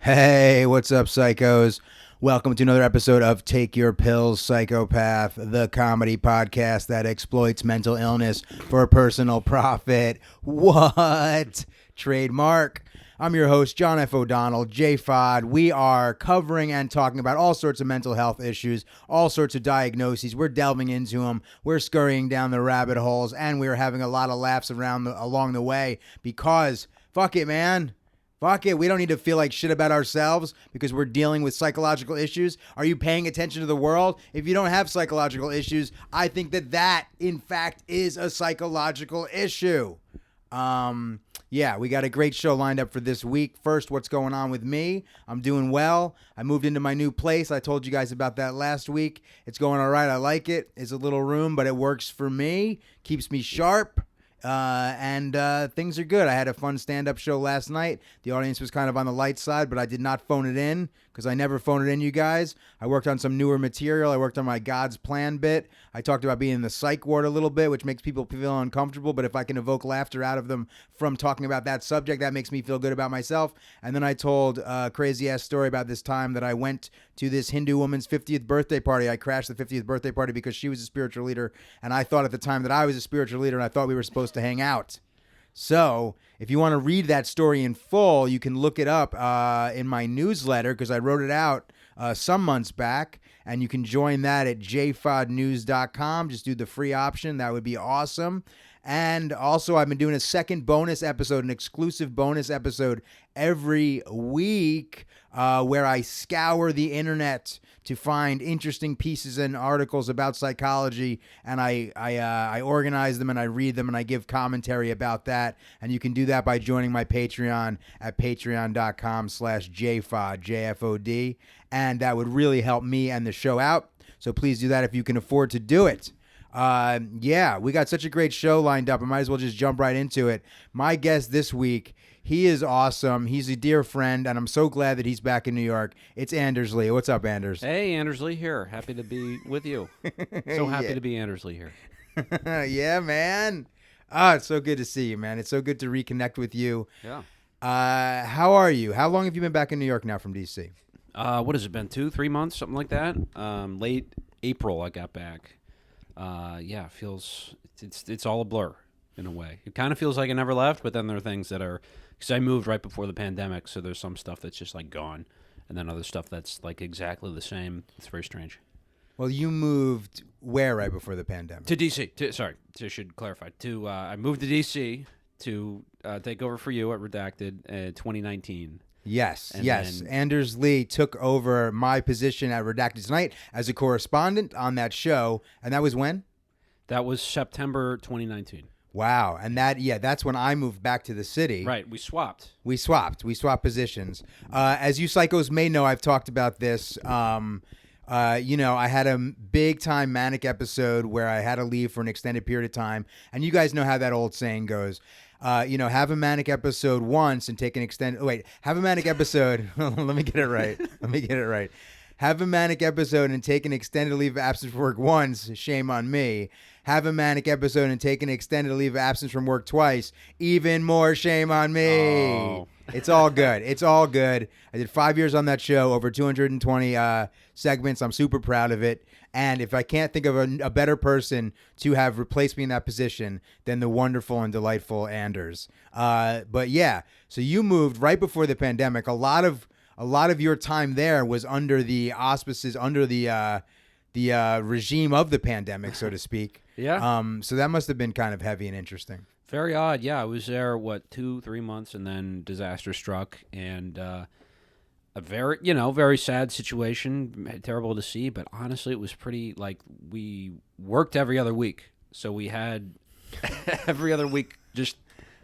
Hey, what's up, psychos? Welcome to another episode of Take Your Pills, Psychopath, the comedy podcast that exploits mental illness for personal profit. What? Trademark. I'm your host, John F. O'Donnell, J-Fod. We are covering and talking about all sorts of mental health issues, all sorts of diagnoses. We're delving into them. We're scurrying down the rabbit holes, and we're having a lot of laughs along the way because, fuck it, man. Fuck it. We don't need to feel like shit about ourselves because we're dealing with psychological issues. Are you paying attention to the world? If you don't have psychological issues, I think that in fact, is a psychological issue. Yeah, we got a great show lined up for this week. First, what's going on with me? I'm doing well. I moved into my new place. I told you guys about that last week. It's going all right. I like it. It's a little room, but it works for me. Keeps me sharp. And things are good. I had a fun stand-up show last night. The audience was kind of on the light side, but I did not phone it in because I never phone it in, you guys. I worked on some newer material. I worked on my God's Plan bit. I talked about being in the psych ward a little bit, which makes people feel uncomfortable, but if I can evoke laughter out of them from talking about that subject, that makes me feel good about myself. And then I told a crazy-ass story about this time that I went to this Hindu woman's 50th birthday party. I crashed the 50th birthday party because she was a spiritual leader, and I thought at the time that I was a spiritual leader, and I thought we were supposed to hang out. So if you want to read that story in full, you can look it up in my newsletter because I wrote it out some months back, and you can join that at jfodnews.com. Just do the free option. That would be awesome. And also, I've been doing a second bonus episode, an exclusive bonus episode every week where I scour the internet to find interesting pieces and articles about psychology, and I organize them and I read them and I give commentary about that. And you can do that by joining my Patreon at patreon.com/jfod, J-F-O-D, and that would really help me and the show out. So please do that if you can afford to do it. Yeah, we got such a great show lined up. I might as well just jump right into it. My guest this week, he is awesome. He's a dear friend, and I'm so glad that he's back in New York. It's Anders Lee. What's up, Anders? Hey, Anders Lee here. Happy to be with you. So happy to be Anders Lee here. Yeah, man. It's so good to see you, man. It's so good to reconnect with you. Yeah. How are you? How long have you been back in New York now from D.C.? What has it been, 2-3 months, something like that? Late April I got back. Yeah, it's all a blur in a way. It kind of feels like I never left, but then there are things that are, because I moved right before the pandemic, so there's some stuff that's just like gone, and then other stuff that's like exactly the same. It's very strange. Well, you moved where right before the pandemic? To DC. I should clarify. I moved to DC to take over for you at Redacted 2019. Yes, And yes. then- Anders Lee took over my position at Redacted Tonight as a correspondent on that show, and that was when? That was September 2019. Wow, and that's when I moved back to the city. Right, we swapped. We swapped positions. As you psychos may know, I've talked about this. I had a big time manic episode where I had to leave for an extended period of time, and you guys know how that old saying goes. Have a manic episode once and take an extended. Have a manic episode. Let me get it right. Have a manic episode and take an extended leave of absence from work once. Shame on me. Have a manic episode and take an extended leave of absence from work twice. Even more shame on me. Oh. It's all good. It's all good. I did 5 years on that show, over 220 segments. I'm super proud of it. And if I can't think of a better person to have replaced me in that position than the wonderful and delightful Anders. But yeah, so you moved right before the pandemic. A lot of your time there was under the auspices, under the regime of the pandemic, so to speak. Yeah. So that must have been kind of heavy and interesting. Very odd. Yeah, I was there, 2-3 months, and then disaster struck, and a very sad situation, terrible to see, but honestly, it was pretty, we worked every other week, so we had every other week just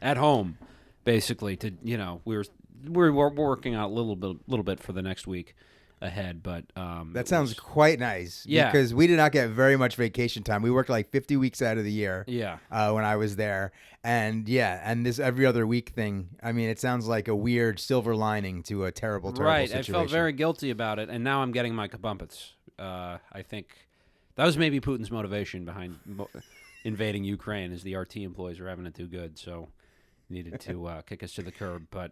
at home, basically, we were working out a little bit for the next week ahead, but that sounds quite nice. Yeah, because we did not get very much vacation time. We worked like 50 weeks out of the year. Yeah, when I was there, and this every other week thing. I mean, it sounds like a weird silver lining to a terrible right. situation. I felt very guilty about it, and now I'm getting my comeuppance. I think that was maybe Putin's motivation behind invading Ukraine, is the RT employees are having it too good. So needed to kick us to the curb. But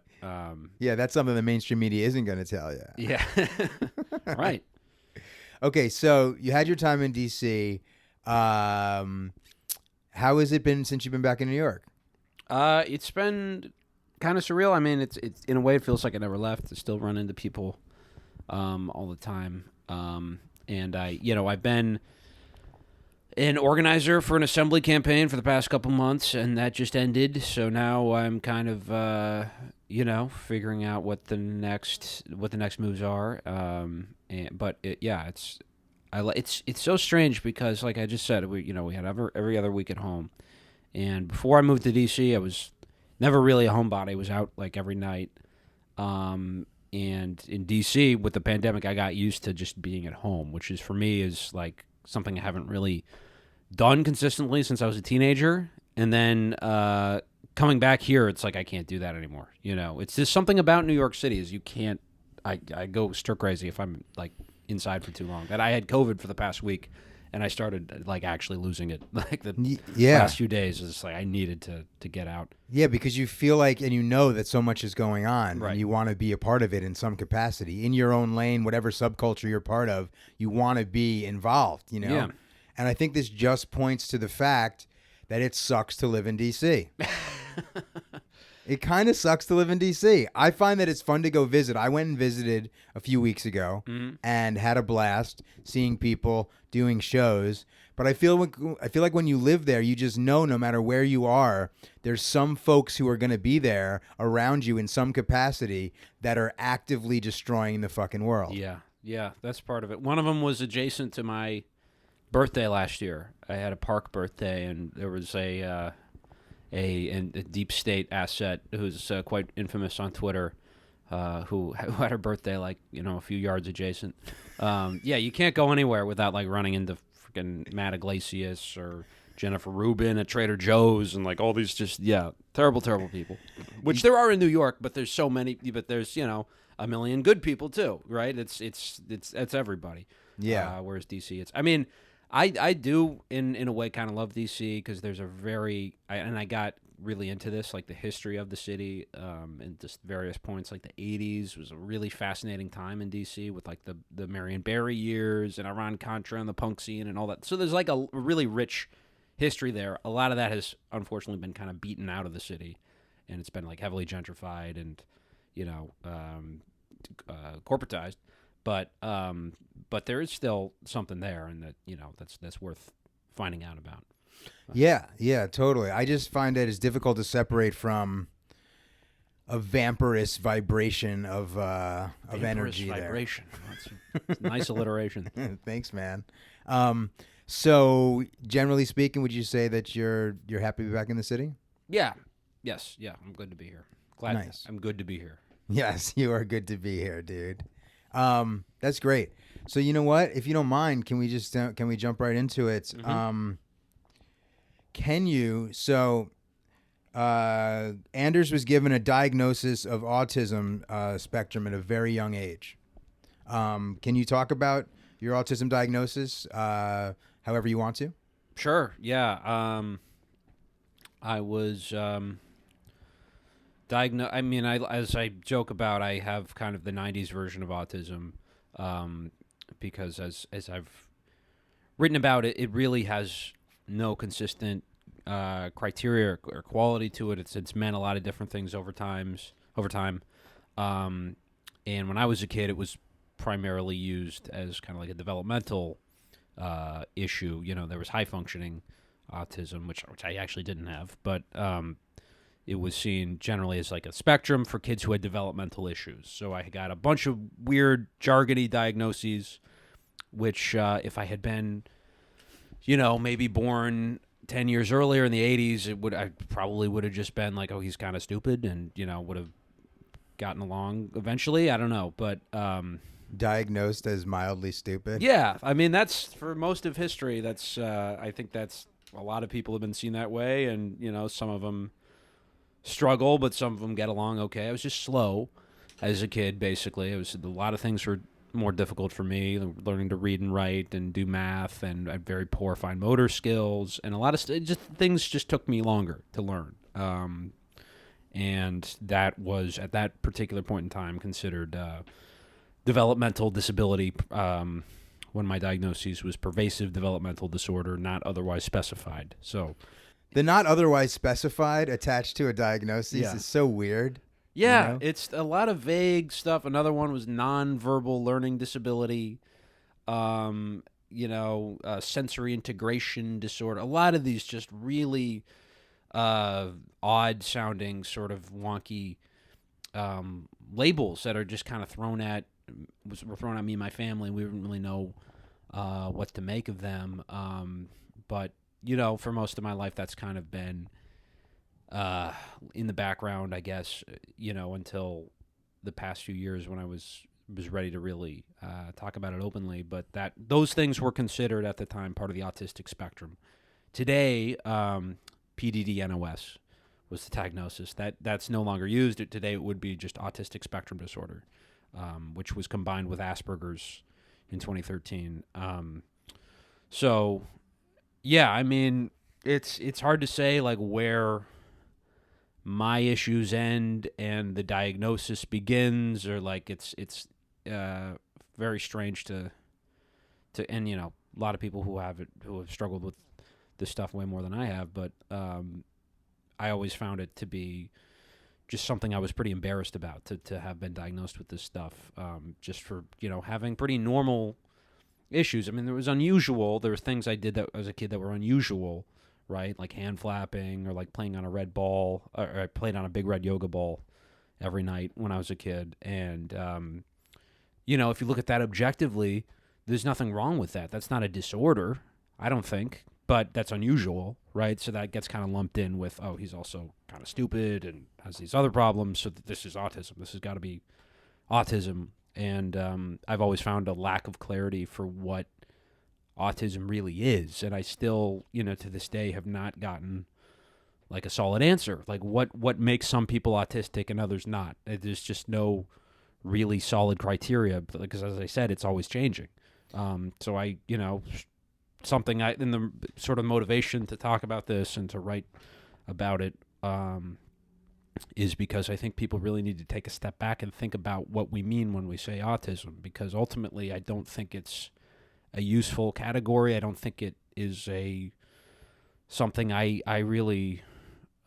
Yeah, that's something the mainstream media isn't going to tell you. yeah, right. Okay, so you had your time in D.C. How has it been since you've been back in New York? It's been kind of surreal. I mean, it's in a way it feels like I never left. I still run into people all the time. And I've been an organizer for an assembly campaign for the past couple months, and that just ended. So now I'm kind of figuring out what the next moves are. It's so strange because, like I just said, we had every other week at home, and before I moved to DC, I was never really a homebody. I was out like every night. And in DC with the pandemic, I got used to just being at home, which is for me is like something I haven't really done consistently since I was a teenager. And then coming back here, it's like I can't do that anymore. It's just something about New York City is you can't. I go stir crazy if I'm like inside for too long. That I had COVID for the past week, and I started like actually losing it. Like the last few days, it's like I needed to get out. Yeah, because you feel like, and you know that so much is going on, right. And you want to be a part of it in some capacity in your own lane, whatever subculture you're part of. You want to be involved, Yeah. And I think this just points to the fact that it sucks to live in DC. It kind of sucks to live in DC. I find that it's fun to go visit. I went and visited a few weeks ago and had a blast seeing people doing shows. But I feel like when you live there, you just know no matter where you are, there's some folks who are going to be there around you in some capacity that are actively destroying the fucking world. Yeah, that's part of it. One of them was adjacent to my birthday last year. I had a park birthday, and there was a deep state asset who's quite infamous on Twitter, who had her birthday like a few yards adjacent. You can't go anywhere without like running into freaking Matt Iglesias or Jennifer Rubin at Trader Joe's and like all these just terrible people, which there are in New York, but there's so many. But there's a million good people too, right? It's everybody. Yeah. Whereas DC, I do in a way kind of love DC because there's I got really into this, like the history of the city and just various points. Like the 80s was a really fascinating time in DC with like the Marion Barry years and Iran-Contra and the punk scene and all that. So there's like a really rich history there. A lot of that has unfortunately been kind of beaten out of the city, and it's been like heavily gentrified and corporatized. But there is still something there, and that that's worth finding out about. Yeah, totally. I just find that it's difficult to separate from a vaporous vibration of energy vibration. That's a nice alliteration. there. Thanks, man. So generally speaking, would you say that you're happy to be back in the city? Yeah. Yes. Yeah. I'm good to be here. Glad. Nice. I'm good to be here. Yes, you are good to be here, dude. That's great. So you know what? If you don't mind, can we jump right into it? Mm-hmm. Can you? So Anders was given a diagnosis of autism spectrum at a very young age. Can you talk about your autism diagnosis however you want to? Sure. Yeah. I was diagnosed. I mean, as I joke about, I have kind of the '90s version of autism, because as I've written about it, it really has no consistent criteria or quality to it. It's meant a lot of different things over time. And when I was a kid, it was primarily used as kind of like a developmental issue. There was high functioning autism, which I actually didn't have, but it was seen generally as like a spectrum for kids who had developmental issues. So I got a bunch of weird jargony diagnoses, which if I had been, maybe born 10 years earlier in the 80s, I probably would have just been like, oh, he's kind of stupid, and would have gotten along eventually. I don't know, but diagnosed as mildly stupid. Yeah, I mean that's for most of history. That's I think that's a lot of people have been seen that way, and some of them struggle, but some of them get along okay. I was just slow as a kid, basically. A lot of things were more difficult for me, learning to read and write and do math, and I had very poor fine motor skills, and a lot of things just took me longer to learn. and that was at that particular point in time considered developmental disability. When my diagnosis was pervasive developmental disorder, not otherwise specified. So, The not otherwise specified attached to a diagnosis Yeah. is so weird. yeah, You know? it's a lot of vague stuff. Another one was nonverbal learning disability, sensory integration disorder. A lot of these just really odd sounding, sort of wonky labels that are just kind of were thrown at me and my family. We didn't really know what to make of them. But for most of my life, that's kind of been in the background, I guess. Until the past few years when I was ready to really talk about it openly. But those things were considered at the time part of the autistic spectrum. Today, PDD-NOS was the diagnosis. That's no longer used. Today it would be just autistic spectrum disorder, which was combined with Asperger's in 2013. So, yeah, I mean, it's hard to say like where my issues end and the diagnosis begins, or like it's very strange to and a lot of people who have struggled with this stuff way more than I have, but I always found it to be just something I was pretty embarrassed about to have been diagnosed with this stuff, just for having pretty normal issues. I mean, there was unusual. There were things I did that as a kid that were unusual, right? Like hand flapping, or like playing on a red ball, or I played on a big red yoga ball every night when I was a kid. And if you look at that objectively, there's nothing wrong with that. That's not a disorder, I don't think. But that's unusual, right? So that gets kind of lumped in with, oh, he's also kind of stupid and has these other problems, so this is autism. This has got to be autism. And I've always found a lack of clarity for what autism really is. And I still, to this day, have not gotten like a solid answer. Like what makes some people autistic and others not? There's just no really solid criteria, because as I said, it's always changing. So I, something in the sort of motivation to talk about this and to write about it is because I think people really need to take a step back and think about what we mean when we say autism, because ultimately I don't think it's a useful category. I don't think it is something I really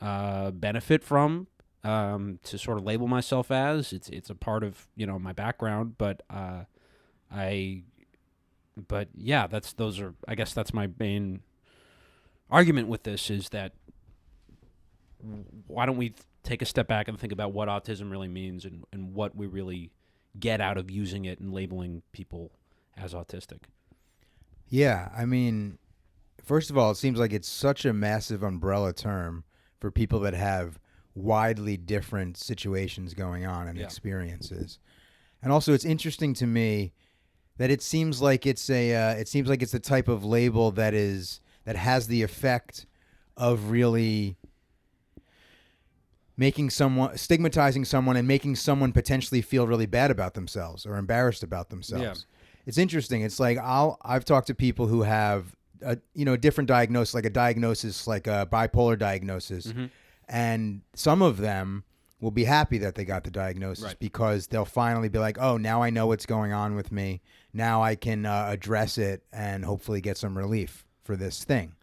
benefit from, to sort of label myself as. It's a part of my background, but yeah, I guess that's my main argument with this, is that why don't we take a step back and think about what autism really means, and what we really get out of using it and labeling people as autistic. Yeah, I mean, first of all, it seems like it's such a massive umbrella term for people that have widely different situations going on and experiences. And also, it's interesting to me that it seems like it's the type of label that has the effect of really stigmatizing someone and making someone potentially feel really bad about themselves or embarrassed about themselves. Yeah. It's interesting. It's like I've talked to people who have a different diagnosis, like a diagnosis like a bipolar diagnosis, mm-hmm. and some of them will be happy that they got the diagnosis, right, because they'll finally be like, oh, now I know what's going on with me. Now I can address it and hopefully get some relief for this thing.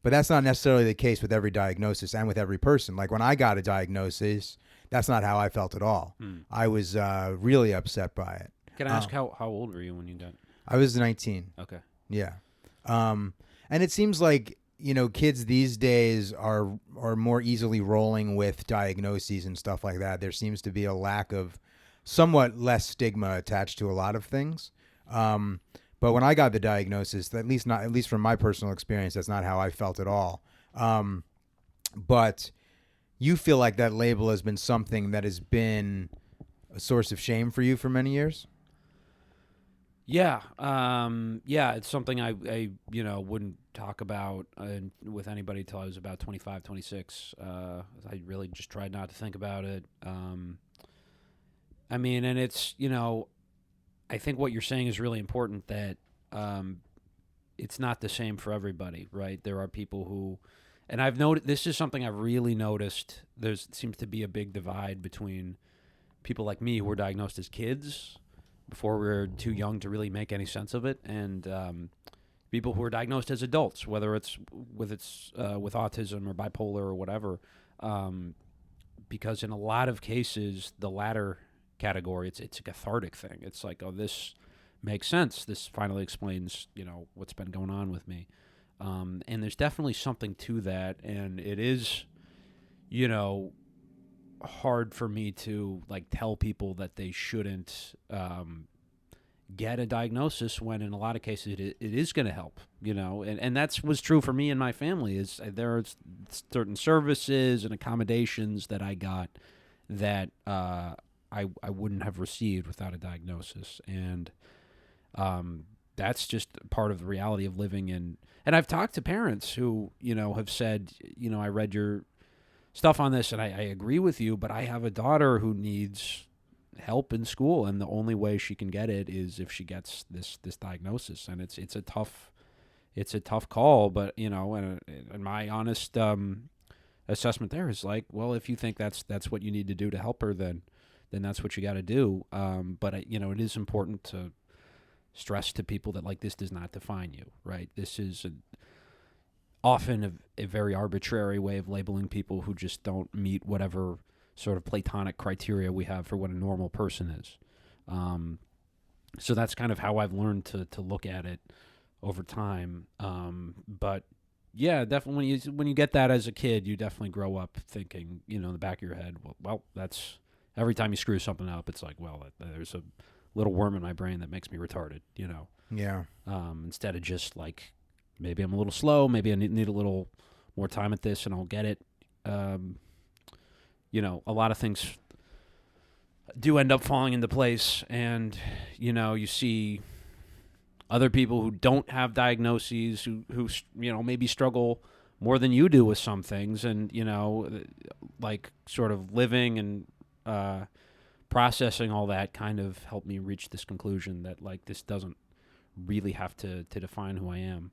But that's not necessarily the case with every diagnosis and with every person. Like when I got a diagnosis, that's not how I felt at all. I was really upset by it. Can I ask how old were you when you got? I was 19. Okay. Yeah. And it seems like, kids these days are more easily rolling with diagnoses and stuff like that. There seems to be a lack of somewhat less stigma attached to a lot of things. But when I got the diagnosis, at least from my personal experience, that's not how I felt at all. But you feel like that label has been something that has been a source of shame for you for many years? Yeah. It's something I wouldn't talk about with anybody till I was about 25, 26. I really just tried not to think about it. I mean, and it's, I think what you're saying is really important, that it's not the same for everybody, right? There are people who And I've noted, this is something I've really noticed. There seems to be a big divide between people like me who were diagnosed as kids before we were too young to really make any sense of it, and people who are diagnosed as adults, whether it's with autism or bipolar or whatever. Because in a lot of cases, the latter category, it's a cathartic thing. It's like, oh, this makes sense. This finally explains, what's been going on with me. And there's definitely something to that, and it is, hard for me to tell people that they shouldn't get a diagnosis when in a lot of cases it is going to help, and that's was true for me and my family. Is there are certain services and accommodations that I got that I wouldn't have received without a diagnosis, and that's just part of the reality of living in. And I've talked to parents who have said, I read your stuff on this and I agree with you, but I have a daughter who needs help in school, and the only way she can get it is if she gets this diagnosis, and it's a tough call. But and my honest assessment there is well, if you think that's what you need to do to help her, then that's what you got to do. But it is important to stress to people that this does not define you, right? This is often a very arbitrary way of labeling people who just don't meet whatever sort of Platonic criteria we have for what a normal person is. So that's kind of how I've learned to look at it over time. But yeah, definitely when you get that as a kid, you definitely grow up thinking, in the back of your head, well, that's every time you screw something up, it's there's a little worm in my brain that makes me retarded, Yeah. Instead of just maybe I'm a little slow, maybe I need a little more time at this and I'll get it. A lot of things do end up falling into place, and you see other people who don't have diagnoses who maybe struggle more than you do with some things, and sort of living and processing all that kind of helped me reach this conclusion that this doesn't really have to define who I am.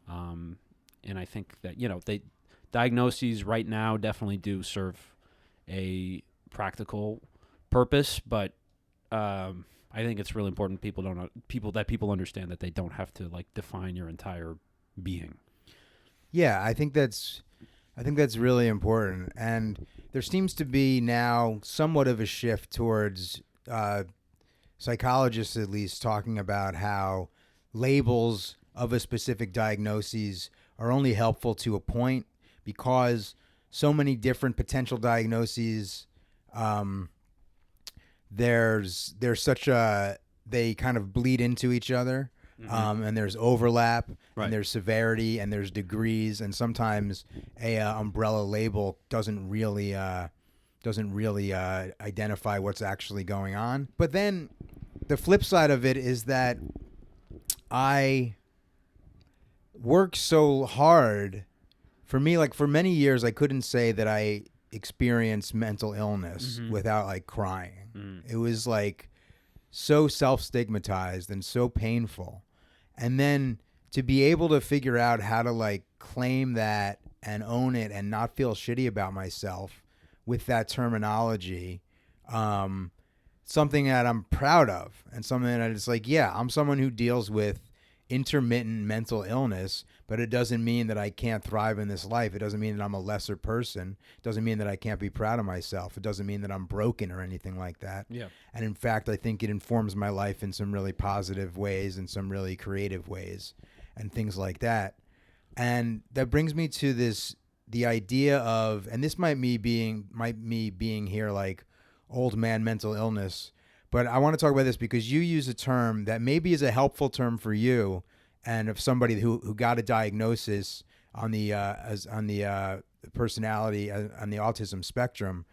And I think that diagnoses right now definitely do serve a practical purpose, but I think it's really important people understand that they don't have to define your entire being. Yeah, I think that's really important, and there seems to be now somewhat of a shift towards psychologists at least talking about how labels of a specific diagnosis are only helpful to a point, because so many different potential diagnoses, there's such a, they kind of bleed into each other. And there's overlap, right, and there's severity, and there's degrees, and sometimes a umbrella label doesn't really identify what's actually going on. But then the flip side of it is that I work so hard. For me, for many years, I couldn't say that I experienced mental illness without crying. It was so self-stigmatized and so painful. And then to be able to figure out how to claim that and own it and not feel shitty about myself with that terminology, something that I'm proud of, and something that it's I'm someone who deals with intermittent mental illness, but it doesn't mean that I can't thrive in this life. It doesn't mean that I'm a lesser person. It doesn't mean that I can't be proud of myself. It doesn't mean that I'm broken or anything like that. Yeah. And in fact, I think it informs my life in some really positive ways and some really creative ways and things like that. And that brings me to the idea of, and this might me being here old man mental illness, but I want to talk about this because you use a term that maybe is a helpful term for you, and of somebody who got a diagnosis on the personality on the autism spectrum.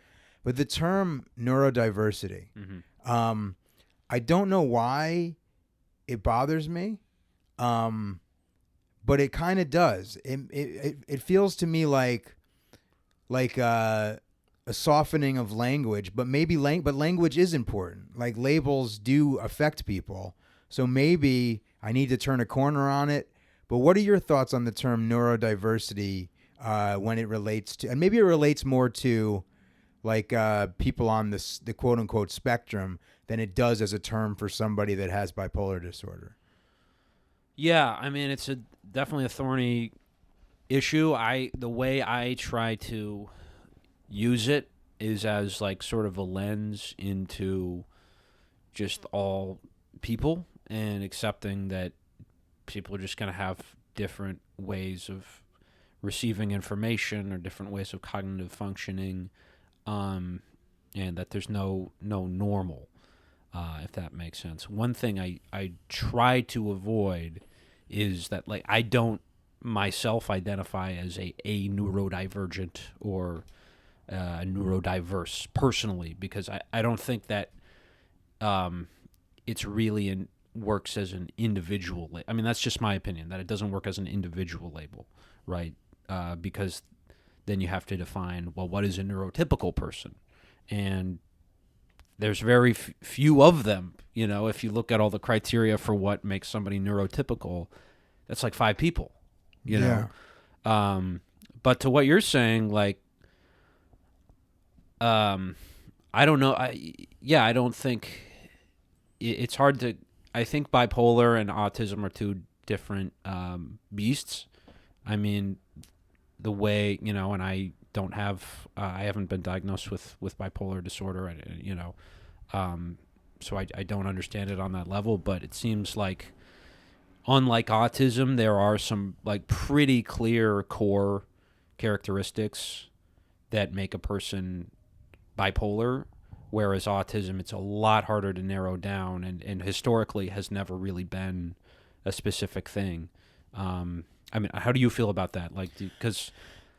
But the term neurodiversity, I don't know why it bothers me, but it kind of does. It feels to me like a softening of language, but but language is important. Labels do affect people, so maybe I need to turn a corner on it. But what are your thoughts on the term neurodiversity when it relates to, and maybe it relates more to like people on the quote unquote spectrum than it does as a term for somebody that has bipolar disorder. Yeah, I mean, it's definitely a thorny issue. The way I try to use it is as like sort of a lens into just all people and accepting that people are just going to have different ways of receiving information or different ways of cognitive functioning, and that there's no normal, if that makes sense. One thing I try to avoid is that, like, I don't myself identify as a neurodivergent or neurodiverse personally, because I don't think that it's really works as an individual. I mean, that's just my opinion, that it doesn't work as an individual label, right? Because then you have to define, well, what is a neurotypical person? And there's very few of them. You know, if you look at all the criteria for what makes somebody neurotypical, that's like 5 people, you know? But to what you're saying, like, I don't know. I don't think it's hard to. I think bipolar and autism are two different beasts. I mean, the way, you know, and I don't have. I haven't been diagnosed with bipolar disorder. You know, so I don't understand it on that level. But it seems like, unlike autism, there are some like pretty clear core characteristics that make a person bipolar, whereas autism, it's a lot harder to narrow down, and historically has never really been a specific thing. I mean, how do you feel about that? Like, because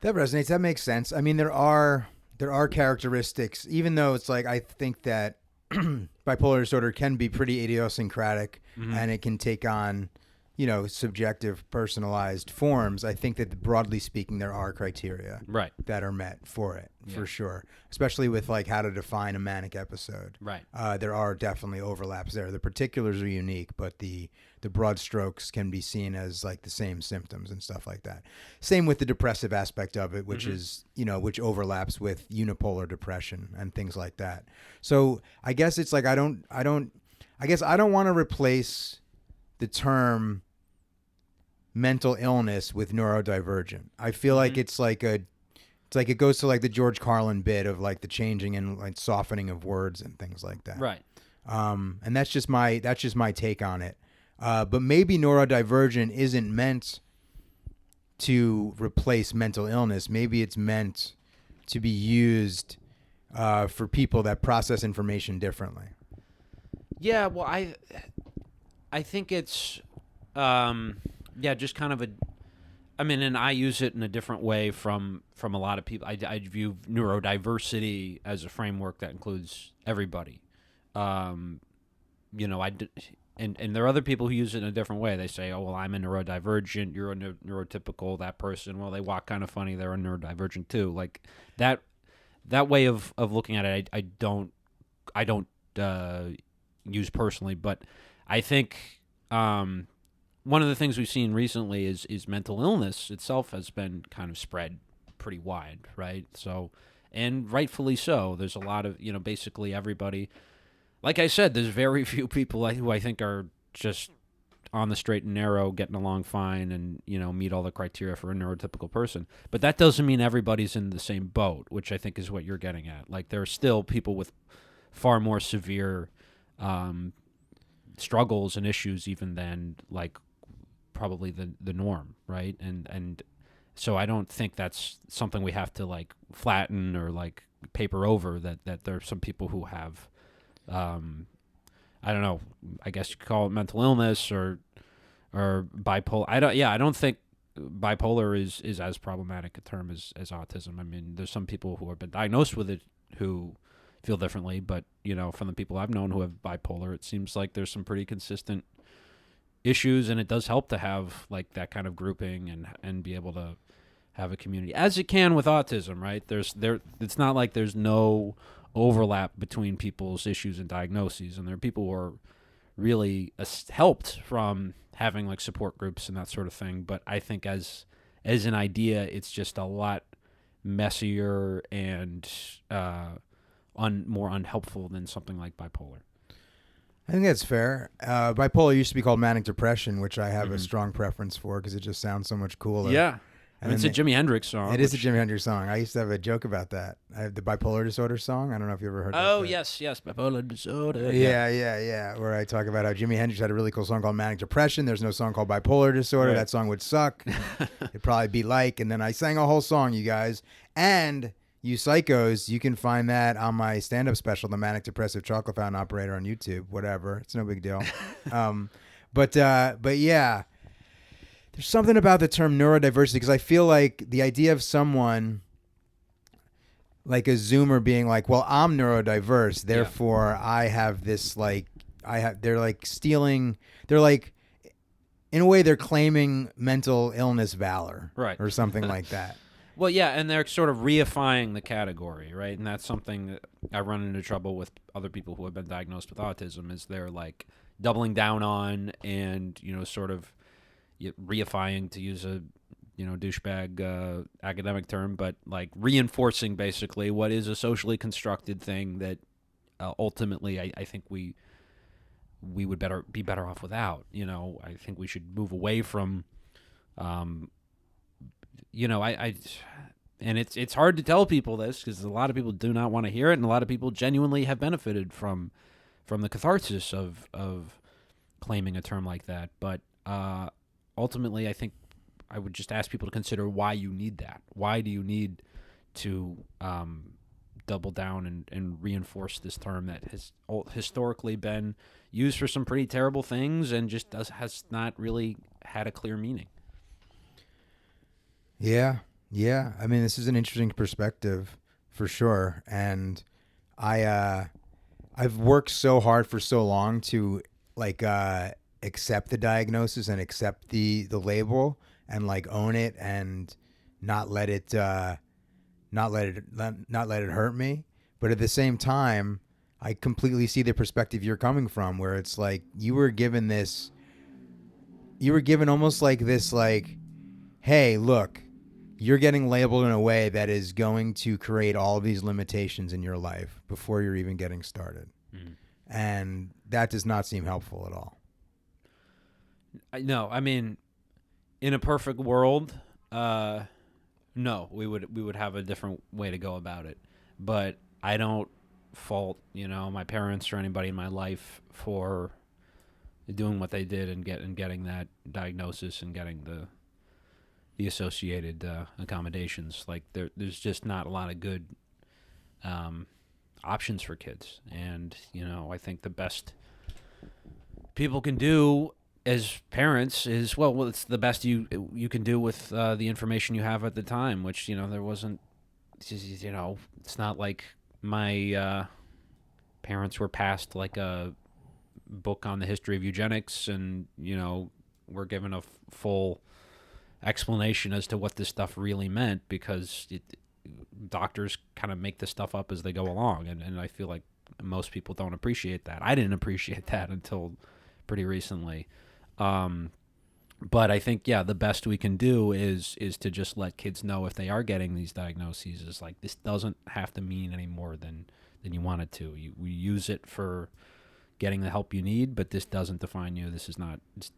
that resonates. That makes sense. I mean, there are characteristics, even though it's like, I think that bipolar disorder can be pretty idiosyncratic, and it can take on, you know, subjective, personalized forms. I think that broadly speaking, there are criteria that are met for it, for sure. Especially with like how to define a manic episode. Right. There are definitely overlaps there. The particulars are unique, but the broad strokes can be seen as like the same symptoms and stuff like that. Same with the depressive aspect of it, which is, you know, which overlaps with unipolar depression and things like that. So I guess it's like, I don't want to replace the term mental illness with neurodivergent. I feel like it's like it goes to like the George Carlin bit of like the changing and like softening of words and things like that. Right. And that's just my take on it. But maybe neurodivergent isn't meant to replace mental illness. Maybe it's meant to be used for people that process information differently. Yeah, well, I think it's just kind of I mean, and I use it in a different way from a lot of people. I view neurodiversity as a framework that includes everybody. You know, and there are other people who use it in a different way. They say, oh, well, I'm a neurodivergent, you're a neurotypical, that person, well, they walk kind of funny, they're a neurodivergent too. Like that way of looking at it, I don't use personally, but I think one of the things we've seen recently is mental illness itself has been kind of spread pretty wide, right? So, and rightfully so. There's a lot of, you know, basically everybody. Like I said, there's very few people who I think are just on the straight and narrow, getting along fine, and, you know, meet all the criteria for a neurotypical person. But that doesn't mean everybody's in the same boat, which I think is what you're getting at. Like, there are still people with far more severe struggles and issues even than like probably the norm, right? And so I don't think that's something we have to like flatten or like paper over, that there are some people who have I don't know, I guess you could call it mental illness or bipolar. I don't think bipolar is as problematic a term as autism. I mean, there's some people who have been diagnosed with it who feel differently, but, you know, from the people I've known who have bipolar, it seems like there's some pretty consistent issues, and it does help to have like that kind of grouping and be able to have a community, as it can with autism, right? It's not like there's no overlap between people's issues and diagnoses, and there are people who are really helped from having like support groups and that sort of thing. But I think as as an idea, it's just a lot messier and more unhelpful than something like bipolar. I think that's fair. Bipolar used to be called manic depression, which I have a strong preference for because it just sounds so much cooler. Yeah. And It's a Jimi Hendrix song. It is a Jimi Hendrix song. I used to have a joke about that. I have the bipolar disorder song. I don't know if you ever heard that. Oh, yes, bipolar disorder. Yeah. Where I talk about how Jimi Hendrix had a really cool song called Manic Depression. There's no song called Bipolar Disorder. Right. That song would suck. It'd probably be like. And then I sang a whole song, you guys. And you psychos, you can find that on my stand-up special, The Manic Depressive Chocolate Fountain Operator on YouTube. Whatever. It's no big deal. But yeah. There's something about the term neurodiversity because I feel like the idea of someone like a Zoomer being like, well, I'm neurodiverse, therefore I have this they're like stealing, they're like, in a way they're claiming mental illness valor. Right. Or something like that. Well, yeah, and they're sort of reifying the category, right? And that's something that I run into trouble with other people who have been diagnosed with autism is they're like doubling down on and, sort of reifying, to use a douchebag academic term, but like reinforcing basically what is a socially constructed thing that ultimately I think we would be better off without. I think we should move away from and it's hard to tell people this because a lot of people do not want to hear it, and a lot of people genuinely have benefited from the catharsis of claiming a term like that, but ultimately, I think I would just ask people to consider why you need that. Why do you need to double down and reinforce this term that has historically been used for some pretty terrible things and just has not really had a clear meaning? Yeah. I mean, this is an interesting perspective for sure, and I've worked so hard for so long to accept the diagnosis and accept the label and own it and not let it hurt me. But at the same time, I completely see the perspective you're coming from, where it's like you were given almost like this, hey, look, you're getting labeled in a way that is going to create all of these limitations in your life before you're even getting started. And that does not seem helpful at all. No, I mean, in a perfect world, no, we would have a different way to go about it. But I don't fault, my parents or anybody in my life for doing what they did and getting that diagnosis and getting the associated accommodations. Like there's just not a lot of good options for kids, and I think the best people can do as parents is well it's the best you can do with the information you have at the time, which there wasn't, it's not like my parents were passed like a book on the history of eugenics and were given a full explanation as to what this stuff really meant, because doctors kind of make this stuff up as they go along, and I feel like most people don't appreciate that. I didn't appreciate that until pretty recently. But I think, the best we can do is to just let kids know if they are getting these diagnoses is like, this doesn't have to mean any more than you want it to. We use it for getting the help you need, but this doesn't define you. This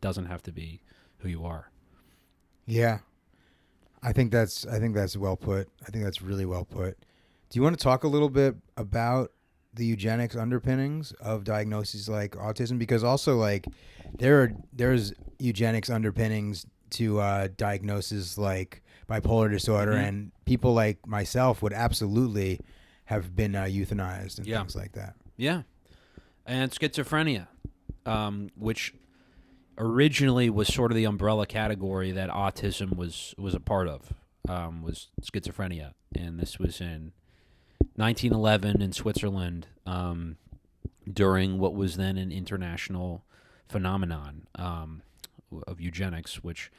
doesn't have to be who you are. Yeah. I think that's well put. I think that's really well put. Do you want to talk a little bit about the eugenics underpinnings of diagnoses like autism? Because also there's eugenics underpinnings to diagnoses like bipolar disorder, and people like myself would absolutely have been euthanized and things like that. Yeah. And schizophrenia, which originally was sort of the umbrella category that autism was a part of, was schizophrenia. And this was in 1911 in Switzerland, during what was then an international phenomenon of eugenics, which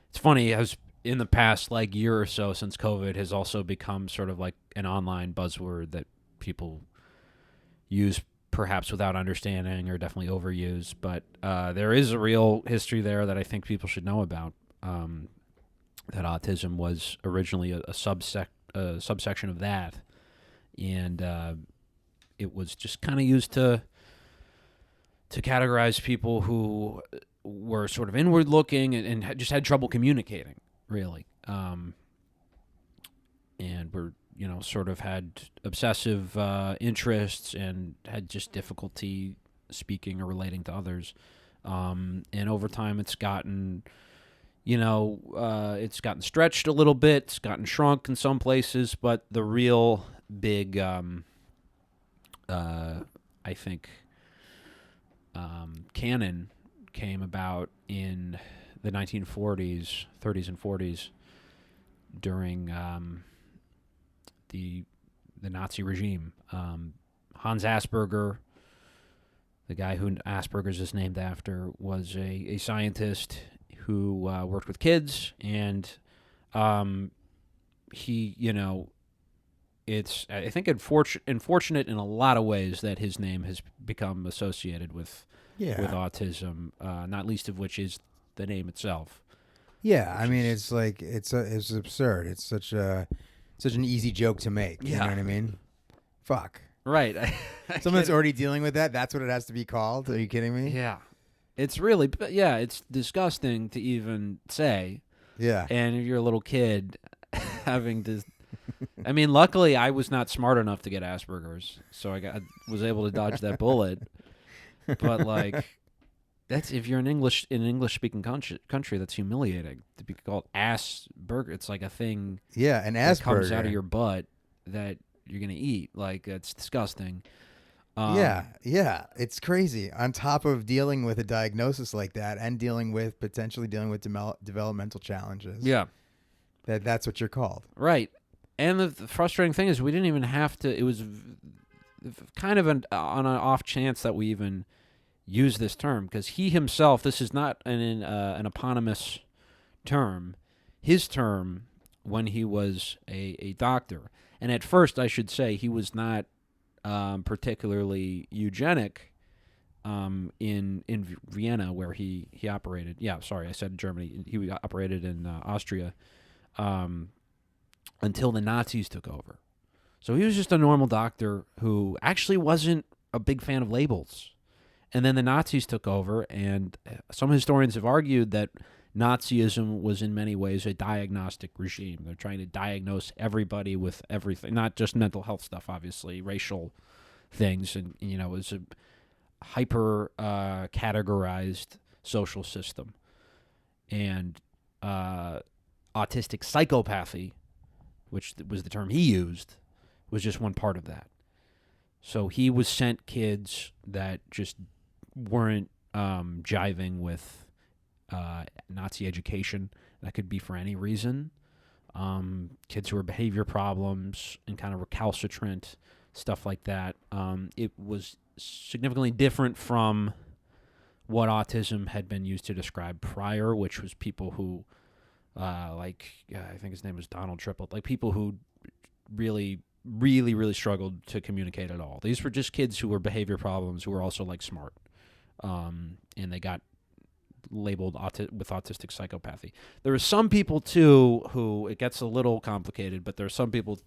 it's funny, has in the past year or so since COVID has also become sort of like an online buzzword that people use perhaps without understanding or definitely overuse. But there is a real history there that I think people should know about. that autism was originally a subsection of that, and it was just kind of used to categorize people who were sort of inward looking and just had trouble communicating, really, and were sort of had obsessive interests and had just difficulty speaking or relating to others. And over time, it's gotten, it's gotten stretched a little bit. It's gotten shrunk in some places, but the real big, I think, canon came about in the 1940s, 30s, and 40s during the Nazi regime. Hans Asperger, the guy who Asperger's is named after, was a scientist who worked with kids, and he, it's, I think, unfortunate in a lot of ways that his name has become associated with autism, not least of which is the name itself. Yeah, I mean, it's like it's absurd. It's such an easy joke to make. You know what I mean? Fuck. Right. Someone that's already dealing with that, that's what it has to be called? Are you kidding me? Yeah. It's really, it's disgusting to even say. Yeah. And if you're a little kid having to, I mean, luckily I was not smart enough to get Asperger's, so I was able to dodge that bullet. But like, that's, if you're in English speaking country, that's humiliating to be called Asperger. It's like a thing. Yeah, an Asperger that comes out of your butt that you're gonna eat. Like, it's disgusting. Yeah, it's crazy. On top of dealing with a diagnosis like that, and potentially dealing with developmental challenges. Yeah, that's what you're called. Right. And the frustrating thing is, we didn't even have to. It was kind of on an off chance that we even use this term, because he himself, this is not an eponymous term. His term, when he was a doctor, and at first I should say he was not particularly eugenic in Vienna, where he operated. Yeah, sorry, I said Germany. He operated in Austria until the Nazis took over. So he was just a normal doctor who actually wasn't a big fan of labels. And then the Nazis took over, and some historians have argued that Nazism was in many ways a diagnostic regime. They're trying to diagnose everybody with everything, not just mental health stuff, obviously, racial things. And, it was a hyper categorized social system. And autistic psychopathy, which was the term he used, was just one part of that. So he was sent kids that just weren't jiving with Nazi education. That could be for any reason. Kids who were behavior problems and kind of recalcitrant, stuff like that. It was significantly different from what autism had been used to describe prior, which was people who, I think his name was Donald Triplett, like people who really struggled to communicate at all. These were just kids who were behavior problems, who were also like smart. And they got labeled with autistic psychopathy. There are some people too who, it gets a little complicated, but there are some people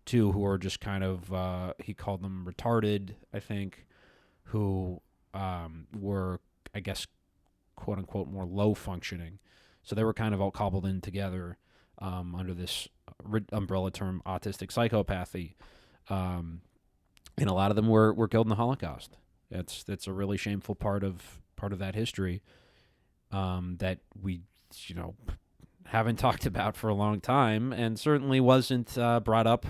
too who are just kind of, he called them retarded, I think, who were, I guess, quote unquote, more low functioning. So they were kind of all cobbled in together under this umbrella term, autistic psychopathy. And a lot of them were killed in the Holocaust. That's a really shameful part of that history that we haven't talked about for a long time, and certainly wasn't brought up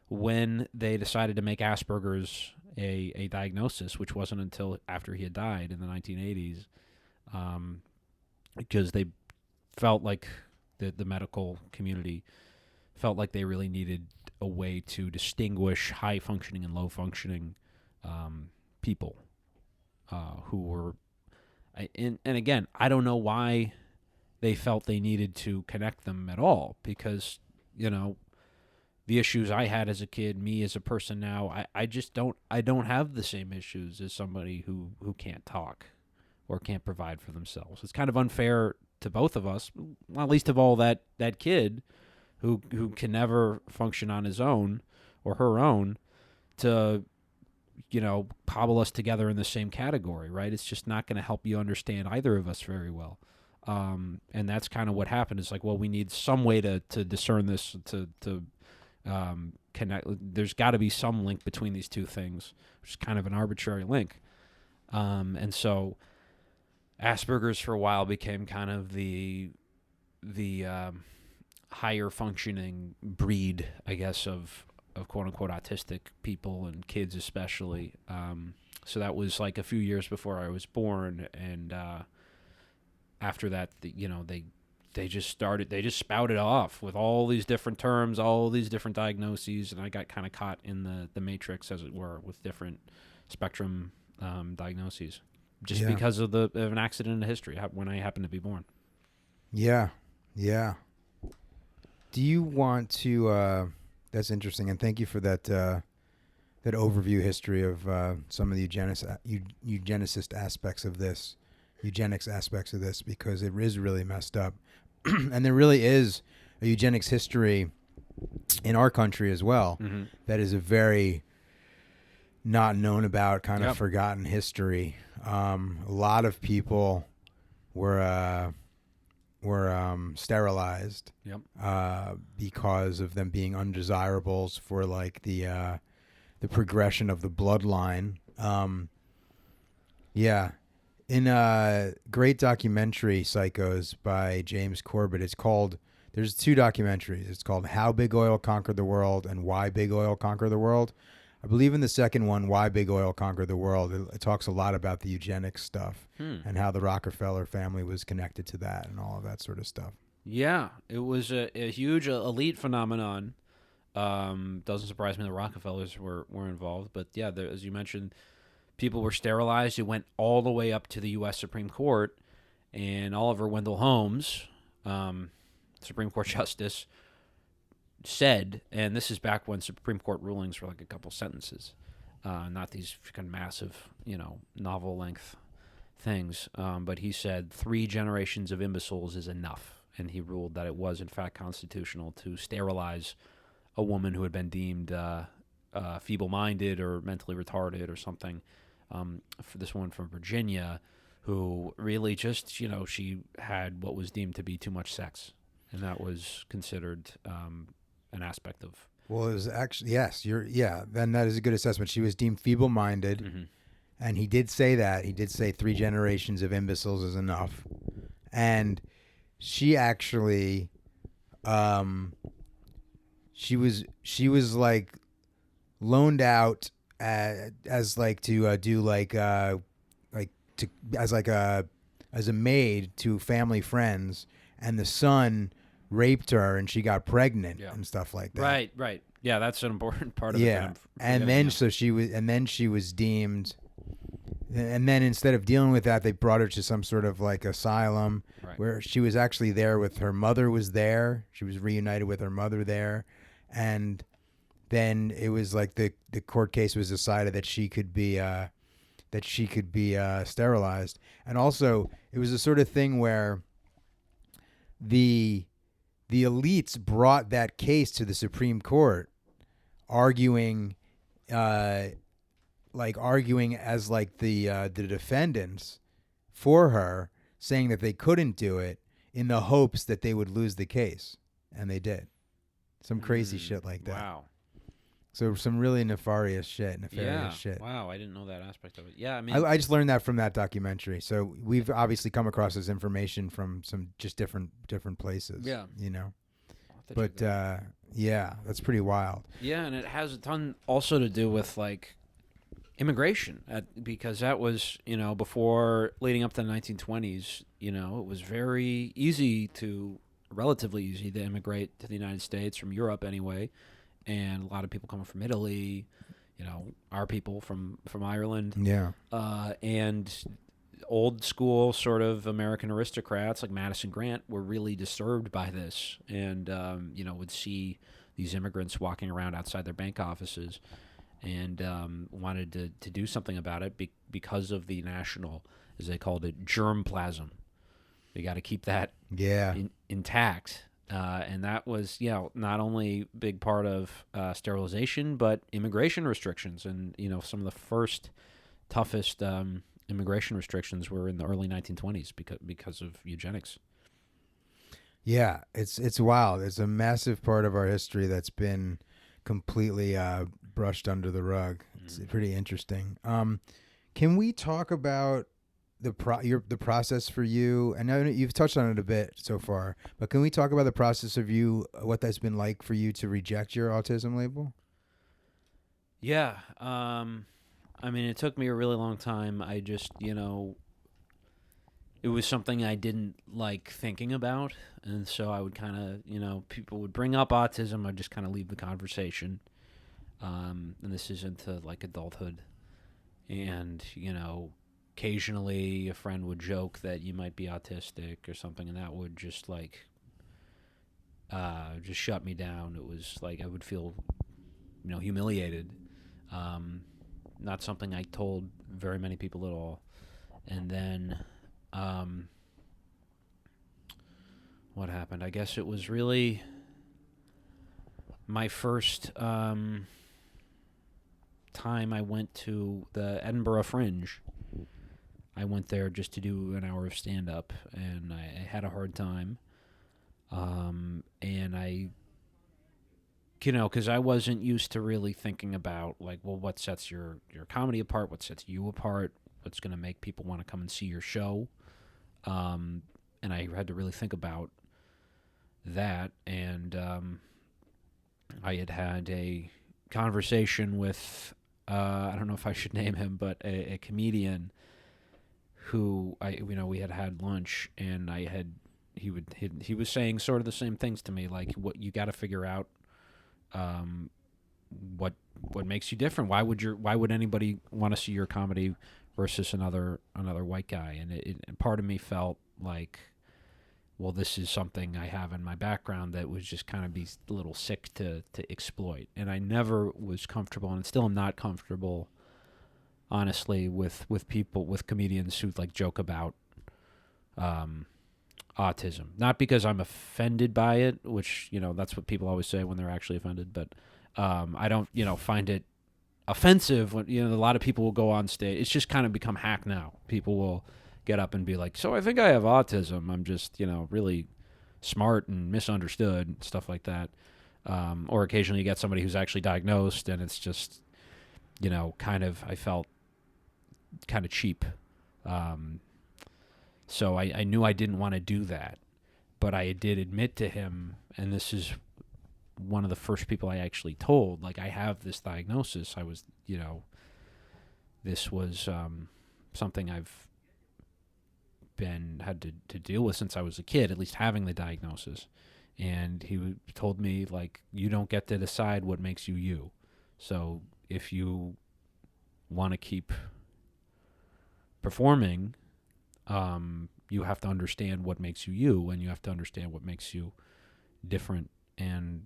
when they decided to make Asperger's a diagnosis, which wasn't until after he had died in the 1980s, because they felt like the medical community felt like they really needed a way to distinguish high functioning and low functioning people who were, and again, I don't know why they felt they needed to connect them at all, because the issues I had as a kid, me as a person now, I just don't have the same issues as somebody who can't talk or can't provide for themselves. It's kind of unfair to both of us, well, least of all that kid who can never function on his own or her own, to cobble us together in the same category, right? It's just not going to help you understand either of us very well. And that's kind of what happened. It's like, well, we need some way to discern this, to connect. There's got to be some link between these two things, which is kind of an arbitrary link. And so Asperger's for a while became kind of the higher functioning breed, I guess, of quote unquote autistic people and kids especially. So that was like a few years before I was born, and after that, they just spouted off with all these different terms, all these different diagnoses, and I got kind of caught in the matrix, as it were, with different spectrum diagnoses, just because of an accident in history when I happened to be born. Yeah. Do you want to? That's interesting, and thank you for that overview history of some of the eugenicist aspects of this, eugenics aspects of this, because it is really messed up, and there really is a eugenics history in our country as well. Mm-hmm. That is a very not known about, kind of forgotten history. A lot of people were sterilized because of them being undesirables for like the progression of the bloodline. In a great documentary, Psychos, by James Corbett, there's two documentaries. It's called How Big Oil Conquered the World and Why Big Oil Conquered the World. I believe in the second one, Why Big Oil Conquered the World, it talks a lot about the eugenics stuff and how the Rockefeller family was connected to that and all of that sort of stuff. Yeah, it was a huge elite phenomenon. Doesn't surprise me the Rockefellers were involved, but yeah, as you mentioned, people were sterilized. It went all the way up to the U.S. Supreme Court, and Oliver Wendell Holmes, Supreme Court Justice, said, and this is back when Supreme Court rulings were like a couple sentences, not these kind of massive, novel length things. But he said 3 generations of imbeciles is enough, and he ruled that it was in fact constitutional to sterilize a woman who had been deemed feeble-minded or mentally retarded or something. For this woman from Virginia, who really just, she had what was deemed to be too much sex, and that was considered an aspect of. Well, it was actually, yes, then that is a good assessment. She was deemed feeble-minded, mm-hmm. and he did say that. He did say 3 generations of imbeciles is enough. And she actually, she was like loaned out as like to do like to as a maid to family friends, and the son raped her and she got pregnant and stuff like that. Right. Yeah, that's an important part of it. Yeah, and then she was deemed, and then instead of dealing with that, they brought her to some sort of like asylum where she was actually there with her mother was there. She was reunited with her mother there, and then it was like the court case was decided that she could be sterilized, and also it was a sort of thing where the elites brought that case to the Supreme Court, arguing as like the defendants for her, saying that they couldn't do it in the hopes that they would lose the case, and they did. Some crazy shit like that. Wow. So some really nefarious shit. Wow, I didn't know that aspect of it. Yeah, I mean, I just learned that from that documentary. So we've obviously come across this information from some just different places. Yeah, But that's pretty wild. Yeah, and it has a ton also to do with like immigration, because that was before leading up to the 1920s. It was very relatively easy to immigrate to the United States from Europe anyway. And a lot of people coming from Italy, our people from Ireland. Yeah. And old school sort of American aristocrats like Madison Grant were really disturbed by this, and would see these immigrants walking around outside their bank offices, and wanted to do something about it because of the national, as they called it, germplasm. You got to keep that Yeah. intact. And that was, not only a big part of sterilization, but immigration restrictions. And, some of the first toughest immigration restrictions were in the early 1920s because of eugenics. Yeah, it's wild. It's a massive part of our history that's been completely brushed under the rug. It's pretty interesting. Can we talk about the process for you? I know you've touched on it a bit so far, but can we talk about the process of you, what that's been like for you to reject your autism label? Yeah. I mean, it took me a really long time. I just, it was something I didn't like thinking about. And so I would kind of, people would bring up autism. I'd just kind of leave the conversation. And this is into like adulthood. And, occasionally a friend would joke that you might be autistic or something, and that would just like, just shut me down. It was like I would feel, humiliated. Not something I told very many people at all. And then, what happened? I guess it was really my first time I went to the Edinburgh Fringe. I went there just to do an hour of stand-up, and I had a hard time. And I, because I wasn't used to really thinking about, like, well, what sets your comedy apart? What sets you apart? What's going to make people want to come and see your show? And I had to really think about that. And I had a conversation with, I don't know if I should name him, but a comedian who we had lunch, and he was saying sort of the same things to me, like, what you got to figure out, what makes you different. Why would anybody want to see your comedy versus another white guy? And part of me felt like, well, this is something I have in my background that was just kind of be a little sick to exploit. And I never was comfortable, and still am not comfortable, honestly, with people, with comedians who like joke about autism. Not because I'm offended by it, which, that's what people always say when they're actually offended, but I don't, find it offensive when, a lot of people will go on stage. It's just kind of become hack now. People will get up and be like, so I think I have autism. I'm just, really smart and misunderstood and stuff like that. Or occasionally you get somebody who's actually diagnosed, and it's just, I felt kind of cheap. So I knew I didn't want to do that, but I did admit to him, and this is one of the first people I actually told, like, I have this diagnosis. I was, this was something I've had to deal with since I was a kid, at least having the diagnosis. And he told me, like, you don't get to decide what makes you you. So if you want to keep performing, you have to understand what makes you you, and you have to understand what makes you different. And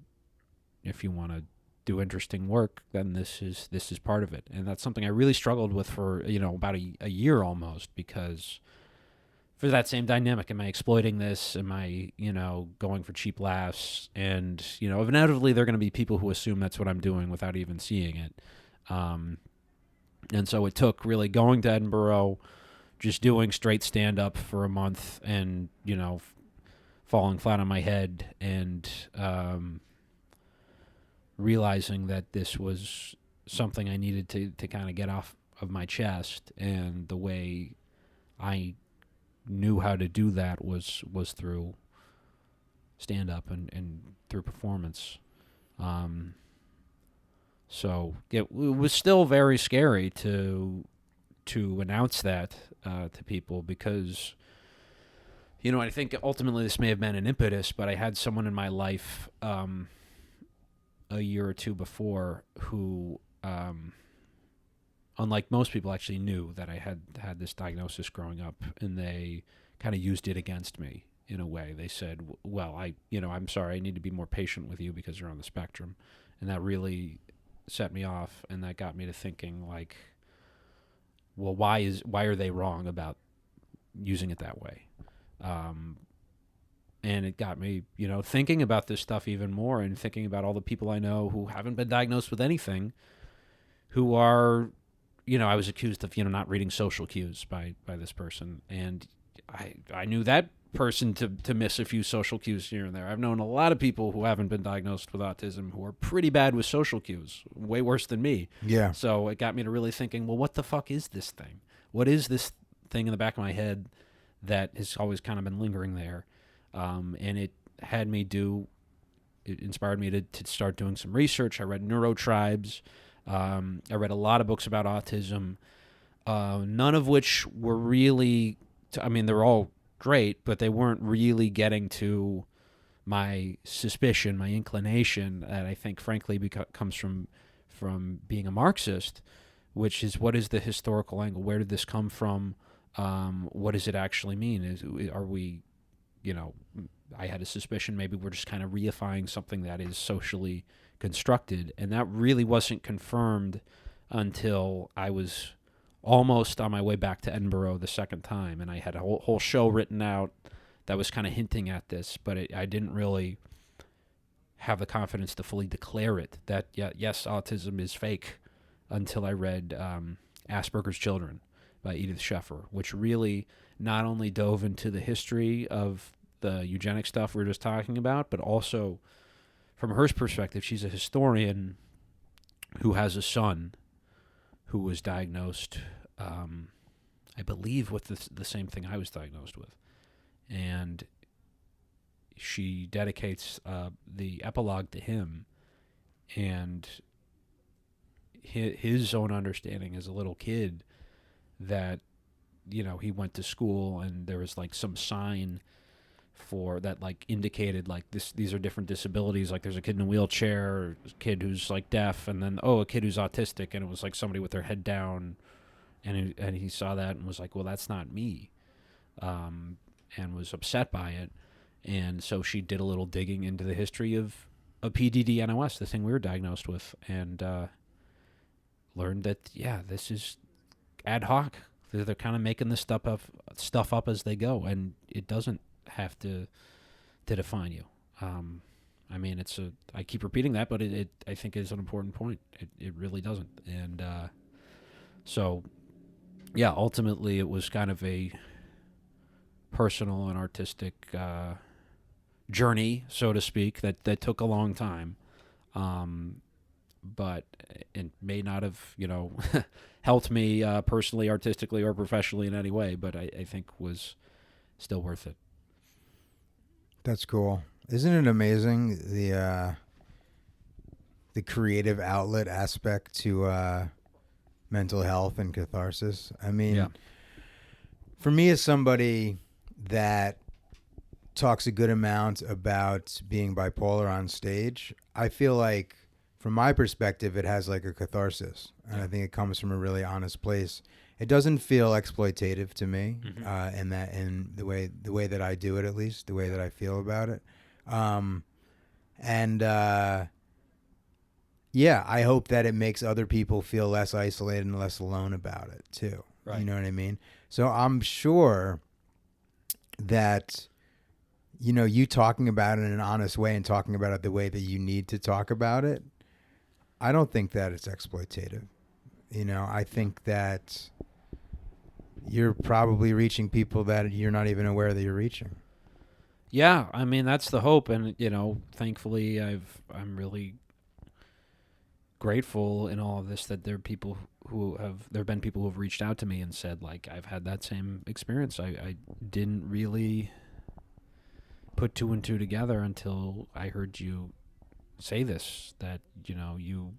if you want to do interesting work, then this is part of it. And that's something I really struggled with for, about a year almost, because for that same dynamic, am I exploiting this? Am I, going for cheap laughs? And, inevitably there are going to be people who assume that's what I'm doing without even seeing it. And so it took really going to Edinburgh, just doing straight stand-up for a month, and, falling flat on my head, and realizing that this was something I needed to kind of get off of my chest. And the way I knew how to do that was through stand-up and through performance. So it was still very scary to announce that to people, because, I think ultimately this may have been an impetus, but I had someone in my life a year or two before who, unlike most people, actually knew that I had this diagnosis growing up, and they kind of used it against me in a way. They said, well, I'm sorry, I need to be more patient with you because you're on the spectrum. And that really set me off, and that got me to thinking, like, well, why are they wrong about using it that way? And it got me, thinking about this stuff even more, and thinking about all the people I know who haven't been diagnosed with anything, who are, I was accused of, not reading social cues by this person. And I knew that person to miss a few social cues here and there. I've known a lot of people who haven't been diagnosed with autism who are pretty bad with social cues, way worse than me. Yeah. So it got me to really thinking, well, what the fuck is this thing? What is this thing in the back of my head that has always kind of been lingering there? And it inspired me to start doing some research. I read Neurotribes. I read a lot of books about autism, none of which were really, they're all great, but they weren't really getting to my suspicion, my inclination, that I think, frankly, comes from being a Marxist, which is, what is the historical angle? Where did this come from? What does it actually mean? Are we, I had a suspicion maybe we're just kind of reifying something that is socially constructed, and that really wasn't confirmed until I was almost on my way back to Edinburgh the second time, and I had a whole show written out that was kind of hinting at this, but I didn't really have the confidence to fully declare it that yes, autism is fake, until I read Asperger's Children by Edith Sheffer, which really not only dove into the history of the eugenic stuff we were just talking about, but also from her perspective, she's a historian who has a son who was diagnosed, I believe, with the same thing I was diagnosed with. And she dedicates the epilogue to him, and his own understanding as a little kid that, he went to school and there was like some sign for that, like, indicated like these are different disabilities, like there's a kid in a wheelchair, a kid who's like deaf, and then a kid who's autistic, and it was like somebody with their head down, and he saw that and was like, well, that's not me, and was upset by it. And so she did a little digging into the history of PDD-NOS, the thing we were diagnosed with, and learned that this is ad hoc. They're kind of making this stuff up as they go, and it doesn't have to define you. I keep repeating that, but it I think is an important point. It really doesn't. And ultimately it was kind of a personal and artistic journey, so to speak, that took a long time. But it may not have, helped me personally, artistically, or professionally in any way, but I think was still worth it. That's cool. Isn't it amazing, the creative outlet aspect to mental health and catharsis? I mean, for me, as somebody that talks a good amount about being bipolar on stage, I feel like, from my perspective, it has like a catharsis, and I think it comes from a really honest place. It doesn't feel exploitative to me, in the way that I do it, at least the way that I feel about it. I hope that it makes other people feel less isolated and less alone about it too. Right. You know what I mean? So I'm sure that, you talking about it in an honest way and talking about it the way that you need to talk about it, I don't think that it's exploitative. I think that you're probably reaching people that you're not even aware that you're reaching. Yeah, that's the hope, and thankfully I'm really grateful in all of this that there have been people who have reached out to me and said, like, I've had that same experience. I didn't really put two and two together until I heard you say this, that you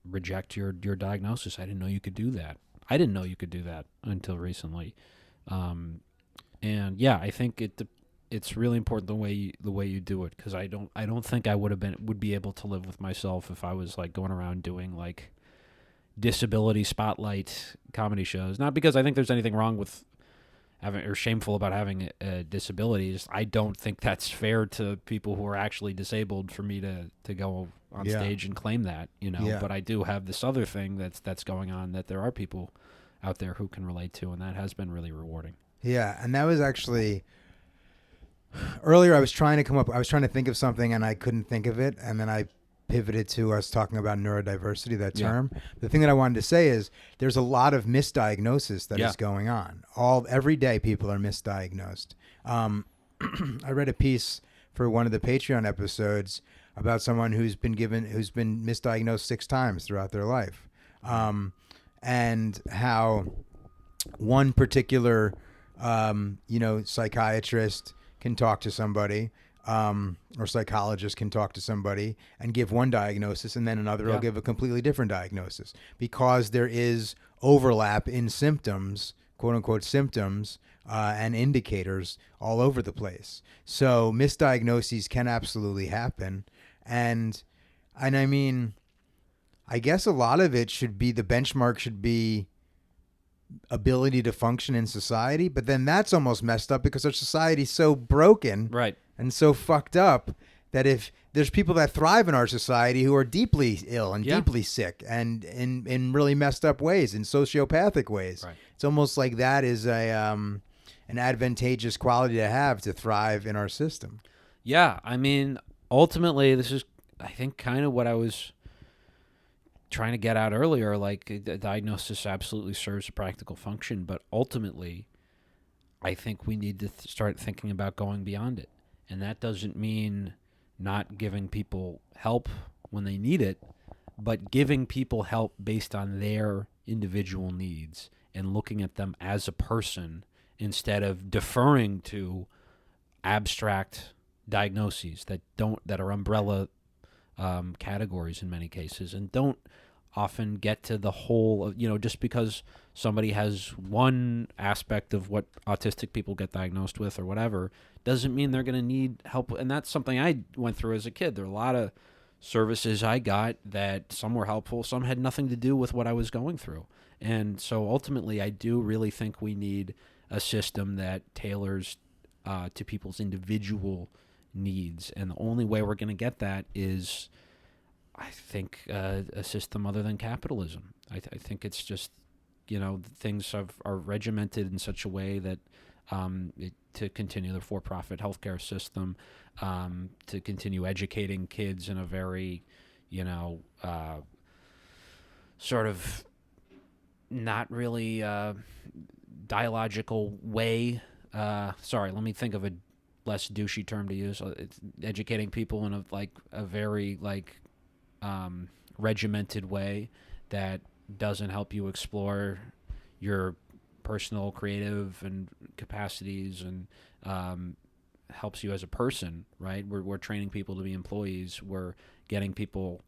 reject your diagnosis. I didn't know you could do that. I didn't know you could do that until recently. I think it's really important the way you do it, because I don't think I would be able to live with myself if I was like going around doing like disability spotlight comedy shows. Not because I think there's anything wrong with having or shameful about having disabilities. I don't think that's fair to people who are actually disabled for me to go on stage and claim that, But I do have this other thing that's going on, that there are people out there who can relate to, and that has been really rewarding. Yeah, and that was actually earlier. I was trying to think of something, and I couldn't think of it, and then I pivoted to us talking about neurodiversity, that term. The thing that I wanted to say is there's a lot of misdiagnosis that is going on. Every day people are misdiagnosed. I read a piece for one of the Patreon episodes about someone who's been misdiagnosed 6 times throughout their life. And how one particular, psychiatrist can talk to somebody, or psychologist can talk to somebody and give one diagnosis, and then another will give a completely different diagnosis because there is overlap in symptoms, quote unquote symptoms, and indicators all over the place. So misdiagnoses can absolutely happen. And I mean, I guess a lot of it should be, the benchmark should be ability to function in society, but then that's almost messed up because our society's so broken, right, and so fucked up that if there's people that thrive in our society who are deeply ill and deeply sick and in really messed up ways, in sociopathic ways, right. It's almost like that is an advantageous quality to have to thrive in our system. Yeah, I mean, ultimately, this is, I think, kind of what I was trying to get out earlier. Like, the diagnosis absolutely serves a practical function, but ultimately, I think we need to start thinking about going beyond it. And that doesn't mean not giving people help when they need it, but giving people help based on their individual needs and looking at them as a person instead of deferring to abstract diagnoses that are umbrella categories in many cases, and don't often get to the whole of, just because somebody has one aspect of what autistic people get diagnosed with or whatever doesn't mean they're going to need help. And that's something I went through as a kid. There are a lot of services I got that some were helpful, some had nothing to do with what I was going through. And so ultimately, I do really think we need a system that tailors to people's individual needs. And the only way we're going to get that is, I think, a system other than capitalism. I think it's just, things are regimented in such a way that to continue the for-profit healthcare system, to continue educating kids in a very, sort of not really dialogical way. Sorry, let me think of a less douchey term to use. It's educating people in a very regimented way that doesn't help you explore your personal creative and capacities and helps you as a person, right? We're training people to be employees. We're getting people,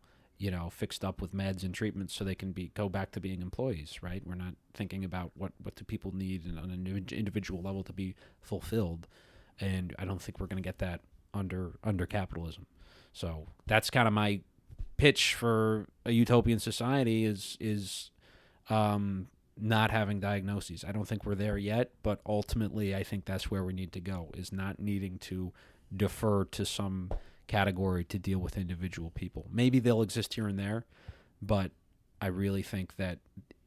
fixed up with meds and treatments so they can go back to being employees, right? We're not thinking about what do people need on an individual level to be fulfilled. And I don't think we're going to get that under capitalism. So that's kind of my pitch for a utopian society is not having diagnoses. I don't think we're there yet, but ultimately I think that's where we need to go, is not needing to defer to some category to deal with individual people. Maybe they'll exist here and there, but I really think that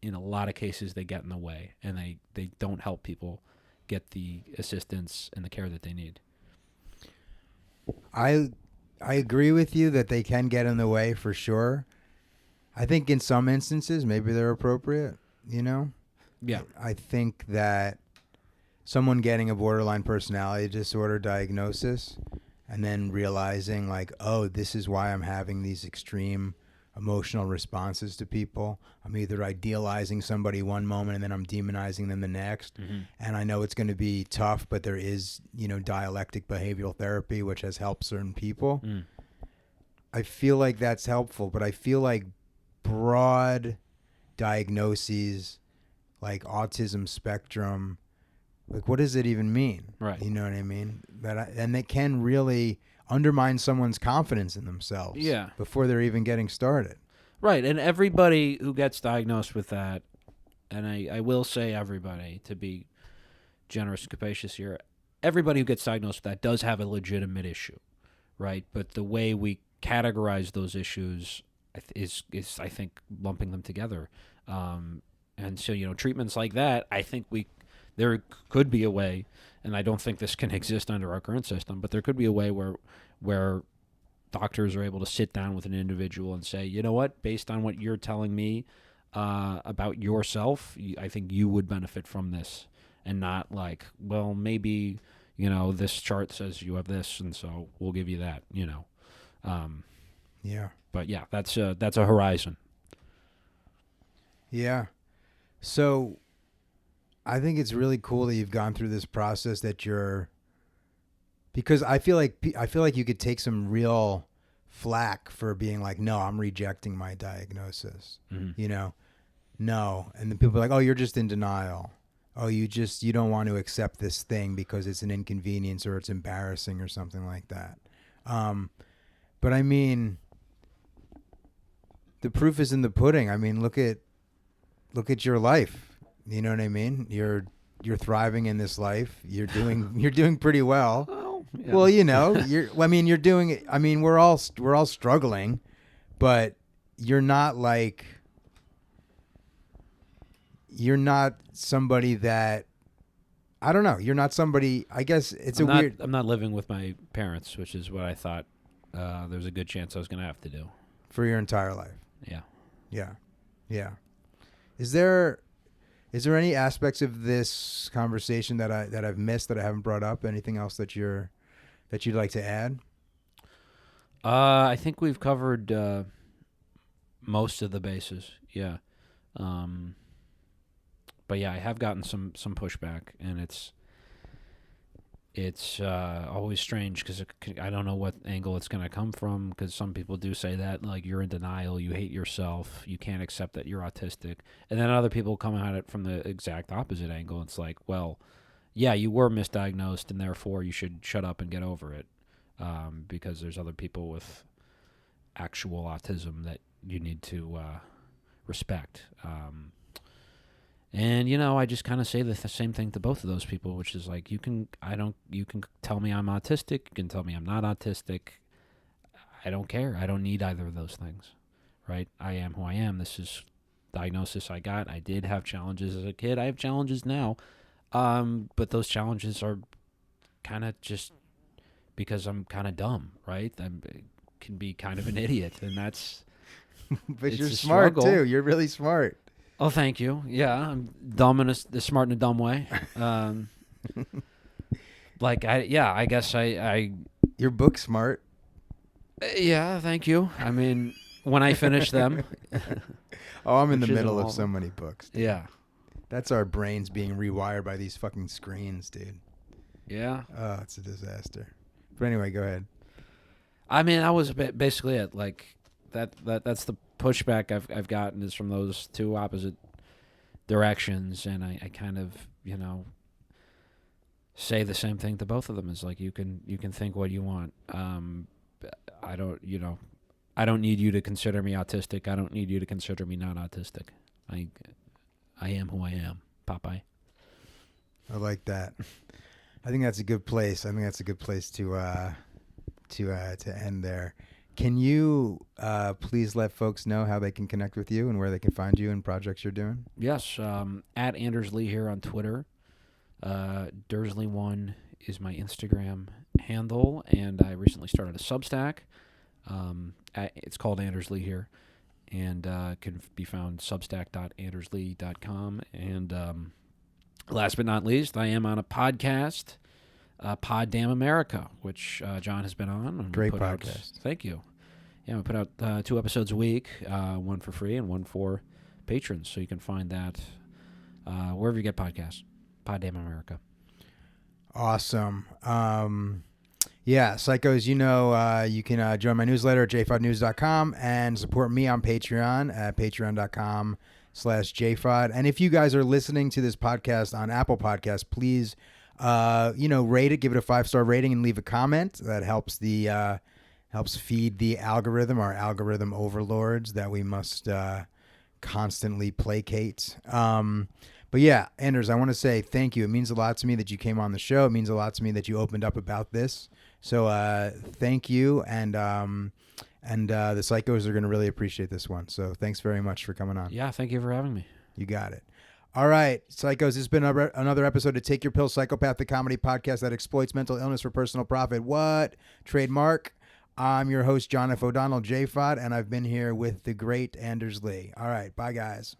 in a lot of cases they get in the way and they don't help people get the assistance and the care that they need. I agree with you that they can get in the way for sure. I think in some instances maybe they're appropriate, Yeah. I think that someone getting a borderline personality disorder diagnosis and then realizing oh, this is why I'm having these extreme emotional responses to people. I'm either idealizing somebody one moment and then I'm demonizing them the next. Mm-hmm. And I know it's going to be tough, but there is, dialectic behavioral therapy, which has helped certain people. Mm. I feel like that's helpful, but I feel like broad diagnoses like autism spectrum, what does it even mean? Right. You know what I mean? And they can really undermine someone's confidence in themselves before they're even getting started. Right. And everybody who gets diagnosed with that, and I will say everybody to be generous and capacious here, everybody who gets diagnosed with that does have a legitimate issue, right? But the way we categorize those issues is I think, lumping them together. And And so, treatments like that, I think there could be a way, and I don't think this can exist under our current system, but there could be a way where doctors are able to sit down with an individual and say, you know what, based on what you're telling me about yourself, I think you would benefit from this, and not like, well, maybe, this chart says you have this, and so we'll give you that, Yeah. But yeah, that's a horizon. Yeah. So I think it's really cool that you've gone through this process because I feel like you could take some real flack for being like, no, I'm rejecting my diagnosis. Mm-hmm. No. And then people are like, oh, you're just in denial. Oh, you don't want to accept this thing because it's an inconvenience or it's embarrassing or something like that. But I mean, the proof is in the pudding. I mean, look at your life. You know what I mean? You're thriving in this life. You're doing pretty well. Oh, yeah. Well, you're doing it. I mean, we're all struggling, but you're not somebody that, I don't know. You're not somebody, I guess I'm not living with my parents, which is what I thought there's a good chance I was going to have to do. For your entire life. Yeah. Yeah. Yeah. Is there any aspects of this conversation that I've missed that I haven't brought up? Anything else that you'd like to add? I think we've covered most of the bases. Yeah. But yeah, I have gotten some pushback, and it's always strange because I don't know what angle it's going to come from, because some people do say that, like, you're in denial, you hate yourself, you can't accept that you're autistic. And then other people come at it from the exact opposite angle. It's like, well, yeah, you were misdiagnosed, and therefore you should shut up and get over it, because there's other people with actual autism that you need to respect. And, I just kind of say the same thing to both of those people, which is like, you can tell me I'm autistic. You can tell me I'm not autistic. I don't care. I don't need either of those things, right? I am who I am. This is diagnosis I got. I did have challenges as a kid. I have challenges now. But those challenges are kind of just because I'm kind of dumb, right? I can be kind of an idiot, and that's... But you're smart, too. You're really smart. Oh, thank you. Yeah, I'm dumb smart in a dumb way. I guess I. Your book's smart. Yeah, thank you. I mean, when I finish them. Oh, I'm in the middle of so many books. Dude. Yeah. That's our brains being rewired by these fucking screens, dude. Yeah. Oh, it's a disaster. But anyway, go ahead. I mean, that was basically it. Like, that's the pushback I've gotten, is from those two opposite directions, and I kind of say the same thing to both of them. Is like, you can think what you want. I don't need you to consider me autistic. I don't need you to consider me not autistic. I am who I am, Popeye. I like that. I think that's a good place. I think that's a good place to end there. Can you please let folks know how they can connect with you and where they can find you and projects you're doing? Yes, at Anders Lee here on Twitter. Dursley1 is my Instagram handle, and I recently started a Substack. It's called Anders Lee here, and can be found substack.anderslee.com. And last but not least, I am on a podcast, Pod Damn America, which John has been on. Great podcast. Thank you. Yeah, we put out 2 episodes a week, one for free and one for patrons. So you can find that wherever you get podcasts. Pod Damn America. Awesome. Yeah, psychos, you can join my newsletter at jfodnews.com and support me on Patreon at patreon.com/jfod. And if you guys are listening to this podcast on Apple Podcasts, please, rate it, give it a 5-star rating, and leave a comment. That helps helps feed the algorithm, our algorithm overlords that we must constantly placate. But yeah, Anders, I want to say thank you. It means a lot to me that you came on the show. It means a lot to me that you opened up about this. So thank you, and the psychos are going to really appreciate this one. So thanks very much for coming on. Yeah, thank you for having me. You got it. All right, psychos, this has been another episode of Take Your Pills, Psychopath, the comedy podcast that exploits mental illness for personal profit. What? Trademark. I'm your host, John F. O'Donnell, JFOD, and I've been here with the great Anders Lee. All right, bye, guys.